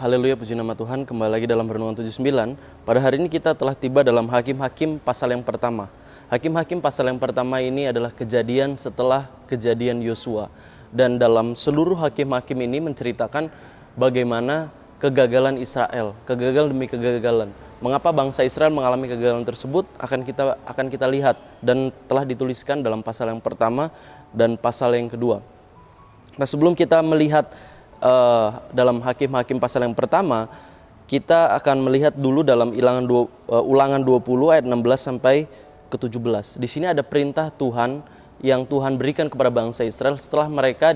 Haleluya, puji nama Tuhan. Kembali lagi dalam Renungan 79. Pada hari ini kita telah tiba dalam Hakim-Hakim pasal yang pertama. Hakim-Hakim pasal yang pertama ini adalah kejadian setelah kejadian Yosua. Dan dalam seluruh Hakim-Hakim ini menceritakan bagaimana kegagalan Israel, kegagalan demi kegagalan. Mengapa bangsa Israel mengalami kegagalan tersebut akan kita lihat dan telah dituliskan dalam pasal yang pertama dan pasal yang kedua. Nah, sebelum kita melihat dalam Hakim-Hakim pasal yang pertama, kita akan melihat dulu dalam Ulangan 20 ayat 16 sampai ke 17. Di sini ada perintah Tuhan yang Tuhan berikan kepada bangsa Israel setelah mereka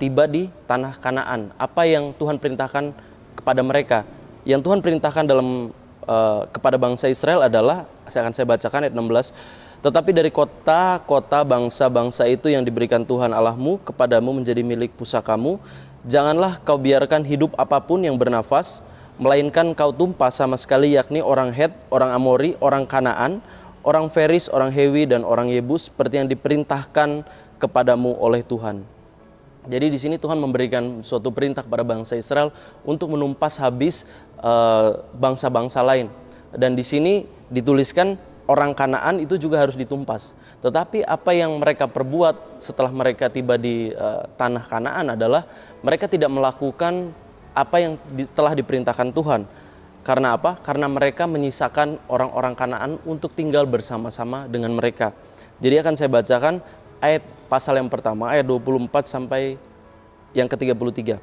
tiba di tanah Kanaan. Apa yang Tuhan perintahkan kepada mereka? Yang Tuhan perintahkan kepada bangsa Israel adalah, saya bacakan ayat 16. Tetapi dari kota-kota bangsa-bangsa itu yang diberikan Tuhan Allahmu kepadamu menjadi milik pusakamu, janganlah kau biarkan hidup apapun yang bernafas, melainkan kau tumpah sama sekali, yakni orang Het, orang Amori, orang Kanaan, orang Feris, orang Hewi, dan orang Yebus, seperti yang diperintahkan kepadamu oleh Tuhan. Jadi di sini Tuhan memberikan suatu perintah kepada bangsa Israel untuk menumpas habis bangsa-bangsa lain. Dan di sini dituliskan orang Kanaan itu juga harus ditumpas. Tetapi apa yang mereka perbuat setelah mereka tiba di tanah Kanaan adalah mereka tidak melakukan apa yang telah diperintahkan Tuhan. Karena apa? Karena mereka menyisakan orang-orang Kanaan untuk tinggal bersama-sama dengan mereka. Jadi akan saya bacakan ayat pasal yang pertama, ayat 24 sampai yang ke-33.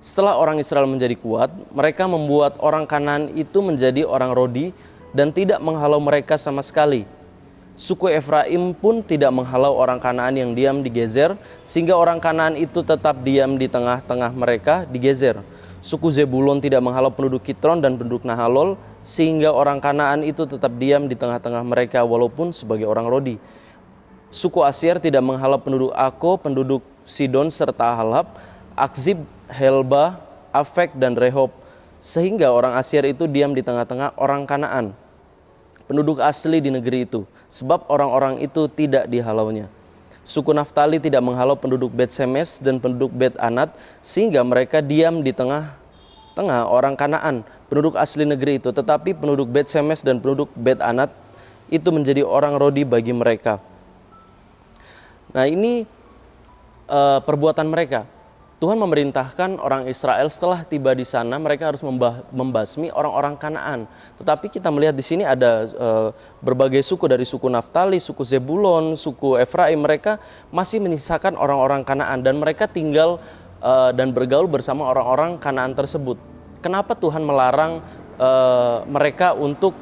Setelah orang Israel menjadi kuat, mereka membuat orang Kanaan itu menjadi orang Rodi dan tidak menghalau mereka sama sekali. Suku Efraim pun tidak menghalau orang Kanaan yang diam di Gezer, sehingga orang Kanaan itu tetap diam di tengah-tengah mereka di Gezer. Suku Zebulon tidak menghalau penduduk Kitron dan penduduk Nahalol, sehingga orang Kanaan itu tetap diam di tengah-tengah mereka walaupun sebagai orang Rodi. Suku Asyir tidak menghalau penduduk Ako, penduduk Sidon serta Halab, Akzib, Helba, Afek dan Rehob, sehingga orang Asyir itu diam di tengah-tengah orang Kanaan, penduduk asli di negeri itu, sebab orang-orang itu tidak dihalaunya. Suku Naftali tidak menghalau penduduk Bet Semes dan penduduk Bet Anat, sehingga mereka diam di tengah-tengah orang Kanaan, penduduk asli negeri itu, tetapi penduduk Bet Semes dan penduduk Bet Anat itu menjadi orang Rodi bagi mereka. Nah, ini perbuatan mereka. Tuhan memerintahkan orang Israel setelah tiba di sana mereka harus membasmi orang-orang Kanaan. Tetapi kita melihat di sini ada berbagai suku, dari suku Naftali, suku Zebulon, suku Efraim, mereka masih menyisakan orang-orang Kanaan dan mereka tinggal dan bergaul bersama orang-orang Kanaan tersebut. Kenapa Tuhan melarang mereka untuk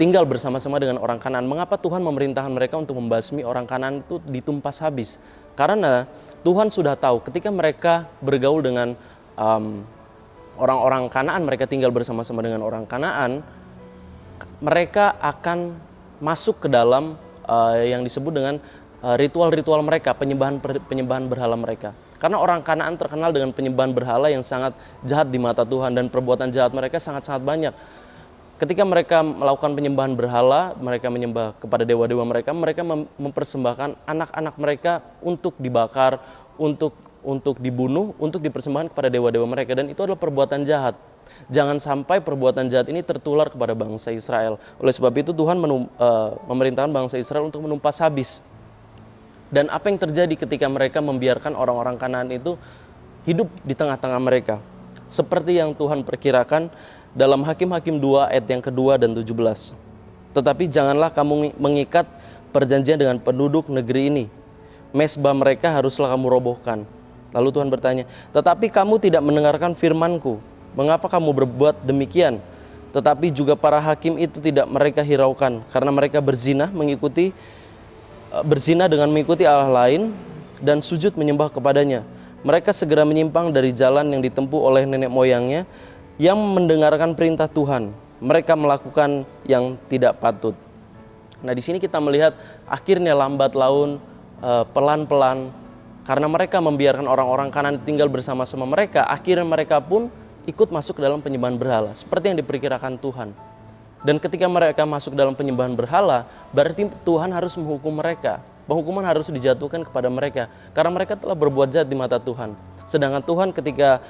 tinggal bersama-sama dengan orang Kanaan? Mengapa Tuhan memerintahkan mereka untuk membasmi orang Kanaan itu ditumpas habis? Karena Tuhan sudah tahu ketika mereka bergaul dengan orang-orang Kanaan, mereka tinggal bersama-sama dengan orang Kanaan, mereka akan masuk ke dalam yang disebut dengan ritual-ritual mereka, penyembahan berhala mereka. Karena orang Kanaan terkenal dengan penyembahan berhala yang sangat jahat di mata Tuhan, dan perbuatan jahat mereka sangat-sangat banyak. Ketika mereka melakukan penyembahan berhala, mereka menyembah kepada dewa-dewa mereka, mereka mempersembahkan anak-anak mereka untuk dibakar, untuk dibunuh, untuk dipersembahkan kepada dewa-dewa mereka, dan itu adalah perbuatan jahat. Jangan sampai perbuatan jahat ini tertular kepada bangsa Israel. Oleh sebab itu Tuhan memerintahkan bangsa Israel untuk menumpas habis. Dan apa yang terjadi ketika mereka membiarkan orang-orang Kanaan itu hidup di tengah-tengah mereka? Seperti yang Tuhan perkirakan dalam Hakim-Hakim 2 ayat yang kedua dan 17. Tetapi janganlah kamu mengikat perjanjian dengan penduduk negeri ini. Mesbah mereka haruslah kamu robohkan. Lalu Tuhan bertanya, tetapi kamu tidak mendengarkan firman-Ku. Mengapa kamu berbuat demikian? Tetapi juga para hakim itu tidak mereka hiraukan, karena mereka berzina dengan mengikuti Allah lain dan sujud menyembah kepadanya. Mereka segera menyimpang dari jalan yang ditempuh oleh nenek moyangnya, yang mendengarkan perintah Tuhan, mereka melakukan yang tidak patut. Nah, di sini kita melihat akhirnya lambat laun, pelan-pelan, karena mereka membiarkan orang-orang Kanaan tinggal bersama-sama mereka, akhirnya mereka pun ikut masuk ke dalam penyembahan berhala, seperti yang diperkirakan Tuhan. Dan ketika mereka masuk dalam penyembahan berhala, berarti Tuhan harus menghukum mereka. Penghukuman harus dijatuhkan kepada mereka, karena mereka telah berbuat jahat di mata Tuhan. Sedangkan Tuhan ketika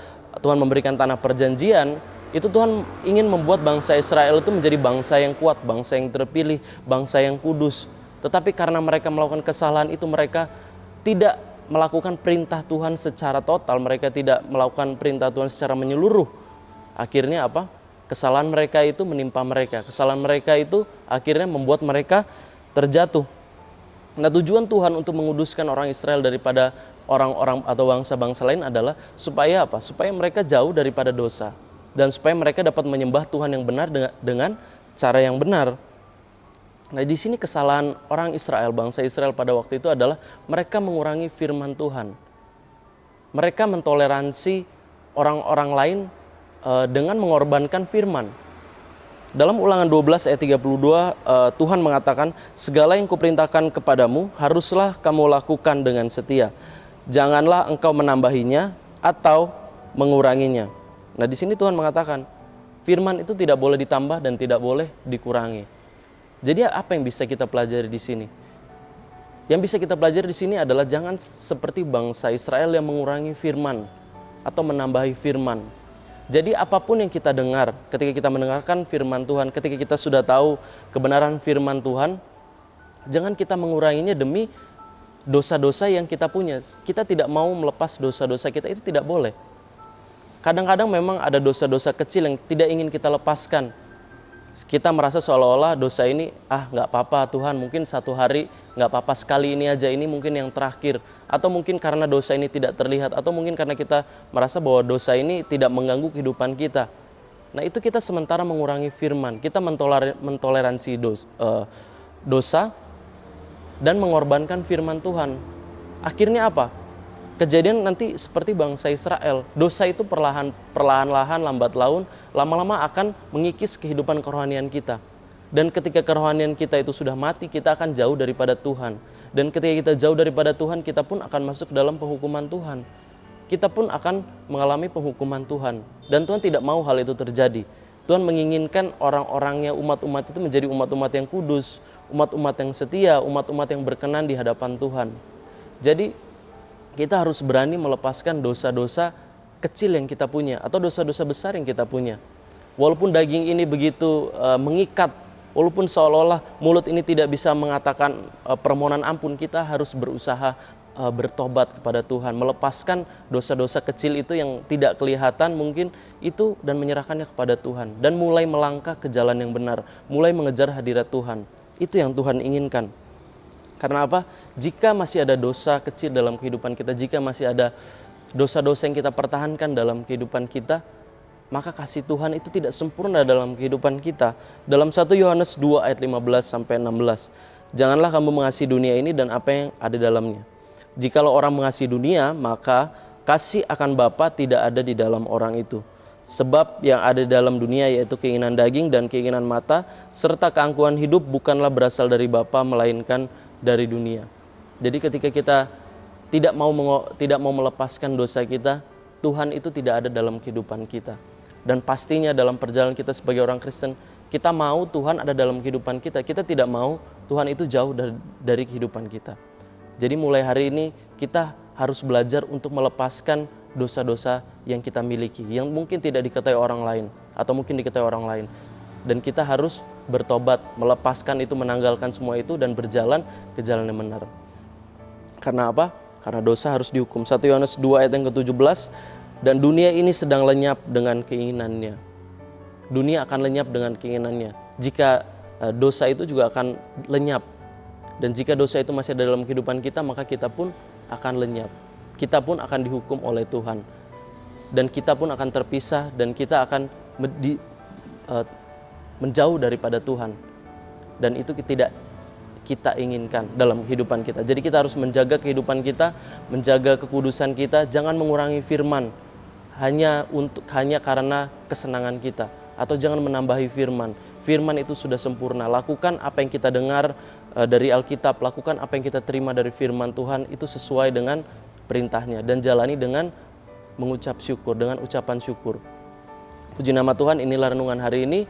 Tuhan memberikan tanah perjanjian, itu Tuhan ingin membuat bangsa Israel itu menjadi bangsa yang kuat, bangsa yang terpilih, bangsa yang kudus. Tetapi karena mereka melakukan kesalahan itu, mereka tidak melakukan perintah Tuhan secara total, mereka tidak melakukan perintah Tuhan secara menyeluruh. Akhirnya apa? Kesalahan mereka itu menimpa mereka. Kesalahan mereka itu akhirnya membuat mereka terjatuh. Nah, tujuan Tuhan untuk menguduskan orang Israel daripada orang-orang atau bangsa-bangsa lain adalah supaya apa? Supaya mereka jauh daripada dosa. Dan supaya mereka dapat menyembah Tuhan yang benar dengan cara yang benar. Nah, di sini kesalahan orang Israel, bangsa Israel pada waktu itu adalah mereka mengurangi firman Tuhan. Mereka mentoleransi orang-orang lain dengan mengorbankan firman. Dalam Ulangan 12 ayat 32, Tuhan mengatakan, segala yang kuperintahkan kepadamu haruslah kamu lakukan dengan setia. Janganlah engkau menambahinya atau menguranginya. Nah, di sini Tuhan mengatakan, firman itu tidak boleh ditambah dan tidak boleh dikurangi. Jadi apa yang bisa kita pelajari di sini? Yang bisa kita pelajari di sini adalah jangan seperti bangsa Israel yang mengurangi firman atau menambahi firman. Jadi apapun yang kita dengar, ketika kita mendengarkan firman Tuhan, ketika kita sudah tahu kebenaran firman Tuhan, jangan kita menguranginya demi dosa-dosa yang kita punya. Kita tidak mau melepas dosa-dosa kita, itu tidak boleh. Kadang-kadang memang ada dosa-dosa kecil yang tidak ingin kita lepaskan. Kita merasa seolah-olah dosa ini, nggak apa-apa Tuhan, mungkin satu hari nggak apa-apa, sekali ini aja, ini mungkin yang terakhir. Atau mungkin karena dosa ini tidak terlihat, atau mungkin karena kita merasa bahwa dosa ini tidak mengganggu kehidupan kita. Nah, itu kita sementara mengurangi firman, kita mentoleransi dosa dan mengorbankan firman Tuhan. Akhirnya apa? Kejadian nanti seperti bangsa Israel, dosa itu perlahan-lahan lambat laun, lama-lama akan mengikis kehidupan kerohanian kita. Dan ketika kerohanian kita itu sudah mati, kita akan jauh daripada Tuhan. Dan ketika kita jauh daripada Tuhan, kita pun akan masuk dalam penghukuman Tuhan. Kita pun akan mengalami penghukuman Tuhan. Dan Tuhan tidak mau hal itu terjadi. Tuhan menginginkan orang-orangnya, umat-umat itu menjadi umat-umat yang kudus, umat-umat yang setia, umat-umat yang berkenan di hadapan Tuhan. Jadi kita harus berani melepaskan dosa-dosa kecil yang kita punya atau dosa-dosa besar yang kita punya. Walaupun daging ini begitu mengikat, walaupun seolah-olah mulut ini tidak bisa mengatakan permohonan ampun, kita harus berusaha bertobat kepada Tuhan, melepaskan dosa-dosa kecil itu yang tidak kelihatan mungkin itu dan menyerahkannya kepada Tuhan dan mulai melangkah ke jalan yang benar, mulai mengejar hadirat Tuhan. Itu yang Tuhan inginkan. Karena apa? Jika masih ada dosa kecil dalam kehidupan kita, jika masih ada dosa-dosa yang kita pertahankan dalam kehidupan kita, maka kasih Tuhan itu tidak sempurna dalam kehidupan kita. Dalam 1 Yohanes 2 ayat 15-16, janganlah kamu mengasihi dunia ini dan apa yang ada dalamnya. Jikalau orang mengasihi dunia, maka kasih akan Bapa tidak ada di dalam orang itu. Sebab yang ada dalam dunia yaitu keinginan daging dan keinginan mata, serta keangkuhan hidup bukanlah berasal dari Bapa melainkan dari dunia. Jadi ketika kita tidak mau melepaskan dosa kita, Tuhan itu tidak ada dalam kehidupan kita. Dan pastinya dalam perjalanan kita sebagai orang Kristen, kita mau Tuhan ada dalam kehidupan kita. Kita tidak mau Tuhan itu jauh dari kehidupan kita. Jadi mulai hari ini kita harus belajar untuk melepaskan dosa-dosa yang kita miliki, yang mungkin tidak diketahui orang lain atau mungkin diketahui orang lain. Dan kita harus bertobat, melepaskan itu, menanggalkan semua itu dan berjalan ke jalan yang benar. Karena apa? Karena dosa harus dihukum. 1 Yohanes 2 ayat yang ke-17, dan dunia ini sedang lenyap dengan keinginannya. Dunia akan lenyap dengan keinginannya. Jika dosa itu juga akan lenyap. Dan jika dosa itu masih ada dalam kehidupan kita, maka kita pun akan lenyap. Kita pun akan dihukum oleh Tuhan. Dan kita pun akan terpisah dan kita akan menjauh daripada Tuhan. Dan itu tidak kita inginkan dalam kehidupan kita. Jadi kita harus menjaga kehidupan kita, menjaga kekudusan kita, jangan mengurangi firman hanya karena kesenangan kita, atau jangan menambahi firman. Firman itu sudah sempurna. Lakukan apa yang kita dengar dari Alkitab, lakukan apa yang kita terima dari firman Tuhan itu sesuai dengan perintahnya dan jalani dengan mengucap syukur, dengan ucapan syukur. Puji nama Tuhan, inilah renungan hari ini.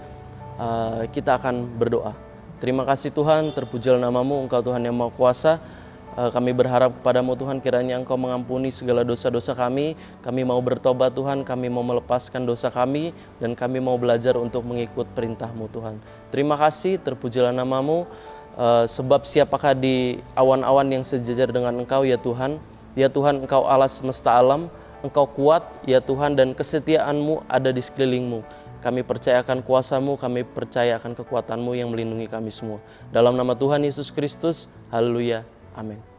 Kita akan berdoa. Terima kasih Tuhan, terpujilah namamu, Engkau Tuhan yang Maha Kuasa. Kami berharap kepadamu Tuhan, kiranya Engkau mengampuni segala dosa-dosa kami. Kami mau bertobat Tuhan, kami mau melepaskan dosa kami, dan kami mau belajar untuk mengikut perintah-Mu Tuhan. Terima kasih, terpujilah nama-Mu, sebab siapakah di awan-awan yang sejajar dengan Engkau ya Tuhan. Ya Tuhan, Engkau Allah semesta alam, Engkau kuat ya Tuhan, dan kesetiaan-Mu ada di sekelilingmu. Kami percayakan kuasa-Mu, kami percayakan kekuatan-Mu yang melindungi kami semua. Dalam nama Tuhan Yesus Kristus, haleluya, amin.